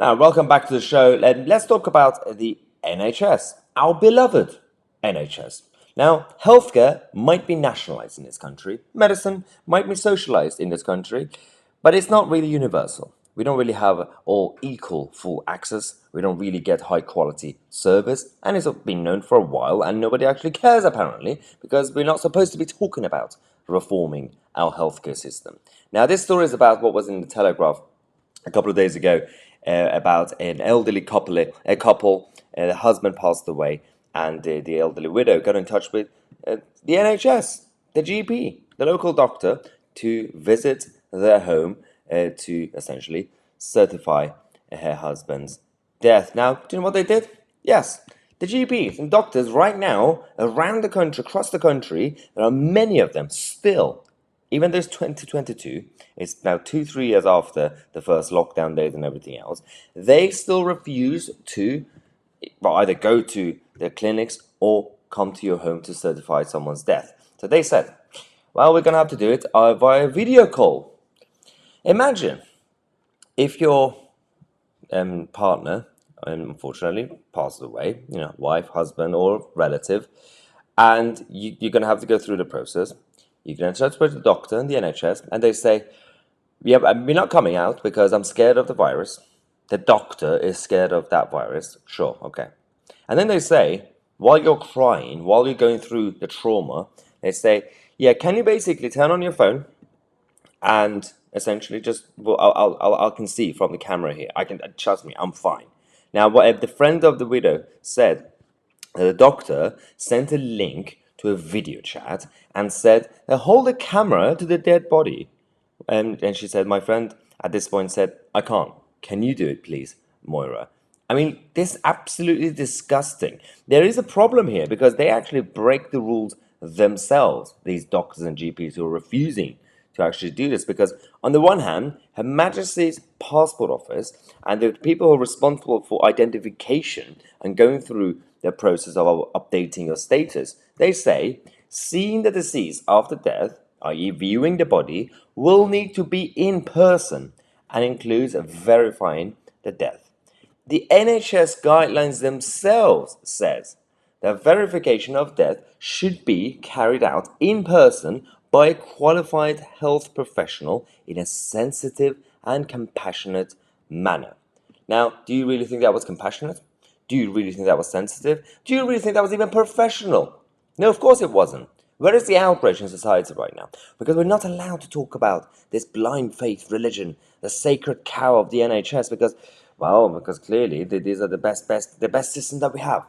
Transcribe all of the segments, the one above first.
Now, welcome back to the show. Let's talk about the NHS, our beloved NHS. Now, healthcare might be nationalized in this country, medicine might be socialized in this country, but it's not really universal. We don't really have all equal full access. We don't really get high quality service, and it's been known for a while, and nobody actually cares apparently because we're not supposed to be talking about reforming our healthcare system. Now, this story is about what was in the Telegraph a couple of days ago about an elderly couple. The husband passed away, and the elderly widow got in touch with the NHS, the GP, the local doctor, to visit their home to essentially certify her husband's death. Now, do you know what they did? Yes, the GPs and doctors right now around the country, across the country, there are many of them still. Even though it's 2022, it's now 2-3 years after the first lockdown days and everything else, they still refuse to either go to their clinics or come to your home to certify someone's death. So they said, well, we're going to have to do it via video call. Imagine if your partner, unfortunately, passes away, wife, husband, or relative, and you're going to have to go through the process. You're going to touch the doctor and the NHS, and they say, yeah, we're not coming out because I'm scared of the virus. The doctor is scared of that virus. Sure, okay. And then they say, while you're crying, while you're going through the trauma, they say, yeah, can you basically turn on your phone and essentially just, well, I can see from the camera here. I can, trust me, I'm fine. Now, what the friend of the widow said, the doctor sent a link to a video chat and said, hold the camera to the dead body. And she said, my friend at this point said, I can't. Can you do it, please, Moira? I mean, this is absolutely disgusting. There is a problem here because they actually break the rules themselves, these doctors and GPs who are refusing to actually do this. Because on the one hand, Her Majesty's Passport Office and the people who are responsible for identification and going through the process of updating your status, they say, seeing the deceased after death, i.e. viewing the body, will need to be in person and includes verifying the death. The NHS guidelines themselves says that verification of death should be carried out in person by a qualified health professional in a sensitive and compassionate manner. Now, do you really think that was compassionate? Do you really think that was sensitive? Do you really think that was even professional? No, of course it wasn't. Where is the outrage in society right now? Because we're not allowed to talk about this blind faith religion, the sacred cow of the NHS, because clearly these are the best system that we have.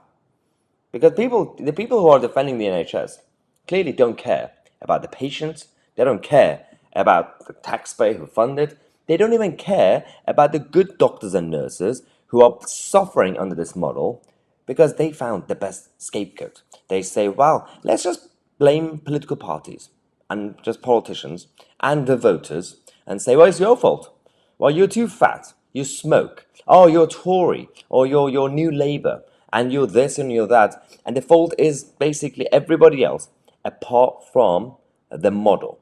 Because the people who are defending the NHS clearly don't care about the patients. They don't care about the taxpayer who fund it. They don't even care about the good doctors and nurses who are suffering under this model because they found the best scapegoat. They say, well, let's just blame political parties and just politicians and the voters and say, well, it's your fault. Well, you're too fat. You smoke. Oh, you're Tory or you're New Labour and you're this and you're that. And the fault is basically everybody else apart from the model.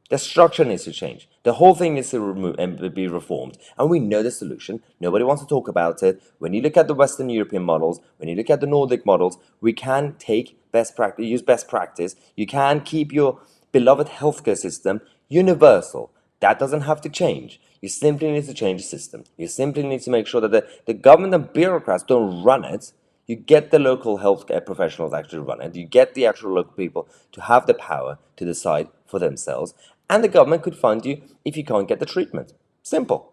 The structure needs to change. The whole thing needs to be reformed. And we know the solution. Nobody wants to talk about it. When you look at the Western European models, when you look at the Nordic models, we can take best practice, use best practice. You can keep your beloved healthcare system universal. That doesn't have to change. You simply need to change the system. You simply need to make sure that the government and bureaucrats don't run it. You get the local healthcare professionals actually run it. You get the actual local people to have the power to decide for themselves. And the government could fund you if you can't get the treatment. Simple.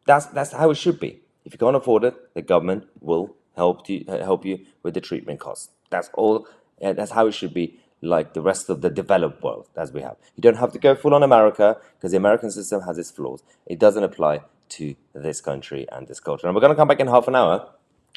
That's how it should be. If you can't afford it, the government will help you with the treatment costs. That's all. That's how it should be, like the rest of the developed world as we have. You don't have to go full on America because the American system has its flaws. It doesn't apply to this country and this culture. And we're going to come back in half an hour.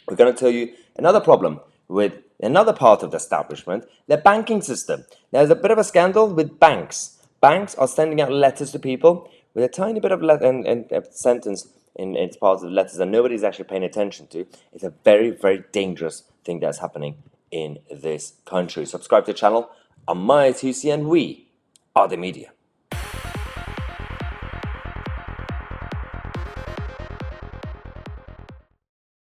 We're going to tell you another problem with another part of the establishment, the banking system. There's a bit of a scandal with banks. Banks are sending out letters to people with a tiny bit of a sentence in its parts of the letters that nobody's actually paying attention to. It's a very, very dangerous thing that's happening in this country. Subscribe to the channel. I'm Tousi and we are the media.